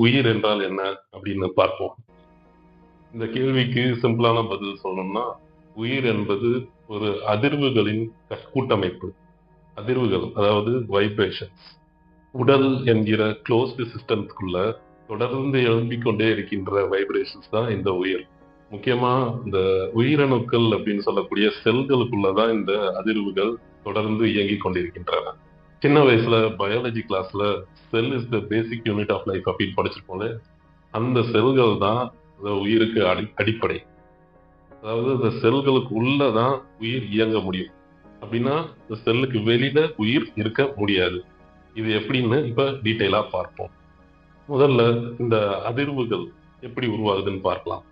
உயிர் என்றால் என்ன அப்படின்னு பார்ப்போம். இந்த கேள்விக்கு சிம்பிளான பதில் சொல்லணும்னா, உயிர் என்பது ஒரு அதிர்வுகளின் கூட்டமைப்பு. அதிர்வுகள் அதாவது வைப்ரேஷன்ஸ். உடல் என்கிற க்ளோஸ்டு சிஸ்டம்ஸ்குள்ள தொடர்ந்து எழும்பிக் கொண்டே இருக்கின்ற வைப்ரேஷன்ஸ் தான் இந்த உயிர். முக்கியமா இந்த உயிரணுக்கள் அப்படின்னு சொல்லக்கூடிய செல்களுக்குள்ளதான் இந்த அதிர்வுகள் தொடர்ந்து இயங்கிக் கொண்டிருக்கின்றன. சின்ன வயசுல பயாலஜி கிளாஸ்ல cell is the basic unit of life அப்படின்னு படிச்சிருப்போம்ல. அந்த செல்கள் தான் உயிருக்கு அடிப்படை. அதாவது இந்த செல்களுக்கு உள்ளதான் உயிர் இயங்க முடியும். அப்படின்னா இந்த செல்லுக்கு வெளியில உயிர் இருக்க முடியாது. இது எப்படின்னு இப்ப டீட்டெயிலா பார்ப்போம். முதல்ல இந்த அதிர்வுகள் எப்படி உருவாகுதுன்னு பார்க்கலாம்.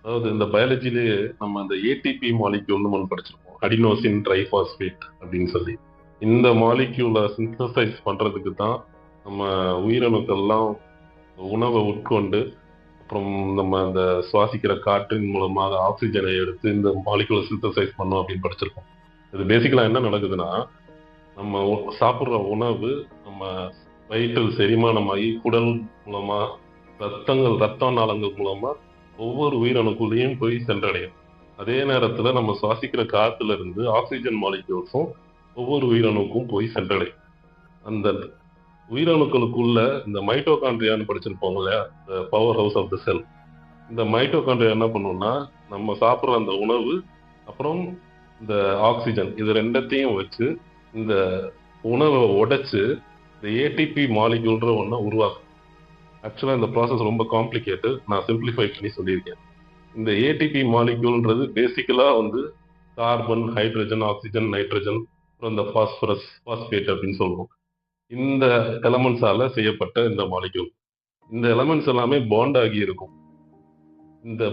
அதாவது இந்த பயாலஜிலேயே நம்ம அந்த ஏடிபி மாலிக்யூல்னு ஒன்று படிச்சிருப்போம், அடினோசின் ட்ரைபாஸ்பேட் அப்படின்னு சொல்லி. இந்த மாலிக்யூலை சிந்தசைஸ் பண்றதுக்கு தான் நம்ம உயிரணுக்கள்லாம் உணவை உட்கொண்டு அப்புறம் நம்ம அந்த சுவாசிக்கிற காற்றின் மூலமாக ஆக்சிஜனை எடுத்து இந்த மாலிகுலை சிந்தசைஸ் பண்ணோம் அப்படின்னு படிச்சிருக்கோம். இது பேசிக்கலா என்ன நடக்குதுன்னா, நம்ம சாப்பிட்ற உணவு நம்ம வயிற்றில் செரிமானமாகி குடல் மூலமா ரத்த நாளங்கள் மூலமா ஒவ்வொரு உயிரணுக்குள்ளேயும் போய் சென்றடையும். அதே நேரத்துல நம்ம சுவாசிக்கிற காத்துல இருந்து ஆக்சிஜன் மாலிக்யூல்ஸும் ஒவ்வொரு உயிரணுக்கும் போய் சென்றடையும். அந்த உயிரணுக்களுக்குள்ள இந்த மைட்டோகாண்ட்ரியான்னு படிச்சிருப்போம் இல்லையா, பவர் ஹவுஸ் ஆஃப் த செல். இந்த மைட்டோகாண்ட்ரியா என்ன பண்ணும்னா, நம்ம சாப்பிட்ற அந்த உணவு அப்புறம் இந்த ஆக்சிஜன் இது ரெண்டத்தையும் வச்சு இந்த உணவை உடைச்சு இந்த ஏடிபி மாலிக்யூல்ன்ற ஒன்றை உருவாக்கும். ஆக்சுவலா இந்த ப்ராசஸ் ரொம்ப காம்ப்ளிகேட்டட். நான் சிம்பிளிஃபை பண்ணி சொல்லியிருக்கேன். இந்த ஏடிபி மாலிக்யூல்ன்றது பேசிக்கலா கார்பன், ஹைட்ரஜன், ஆக்சிஜன், நைட்ரஜன், அப்புறம் இந்த பாஸ்பரஸ், பாஸ்பேட் அப்படின்னு சொல்லுவோம். இந்த எலமெண்ட்ஸால செய்யப்பட்ட இந்த மாலிக்யூல். இந்த எலமெண்ட்ஸ் எல்லாமே பாண்ட் ஆகி இருக்கும். இந்த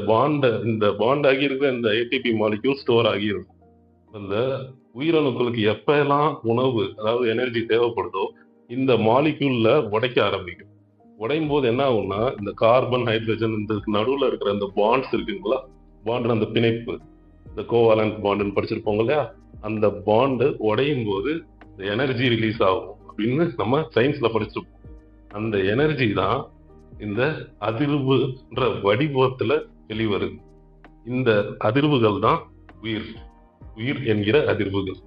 பாண்ட் ஆகி இருக்கிற இந்த ஏடிபி மாலிக்யூல் ஸ்டோர் ஆகி இருக்கும். அந்த உயிரணுக்களுக்கு எப்ப எல்லாம் உணவு அதாவது எனர்ஜி தேவைப்படுதோ இந்த மாலிக்யூல்ல உடைக்க ஆரம்பிக்கும். உடையும் போது என்ன ஆகும்னா, இந்த கார்பன், ஹைட்ரஜன் இந்த நடுவுல இருக்கிற இந்த பாண்ட்ஸ் இருக்குங்களா, பாண்ட் அந்த பிணைப்பு, இந்த கோவாலன்ட் பாண்டுன்னு படிச்சிருப்போங்க இல்லையா, அந்த பாண்டு உடையும் போது இந்த எனர்ஜி ரிலீஸ் ஆகும் அப்படின்னு நம்ம சயின்ஸ்ல படிச்சிருப்போம். அந்த எனர்ஜி தான் இந்த அதிர்வுன்ற வடிவத்துல வெளிவருது. இந்த அதிர்வுகள் தான் உயிர் என்கிற அதிர்வுகள்.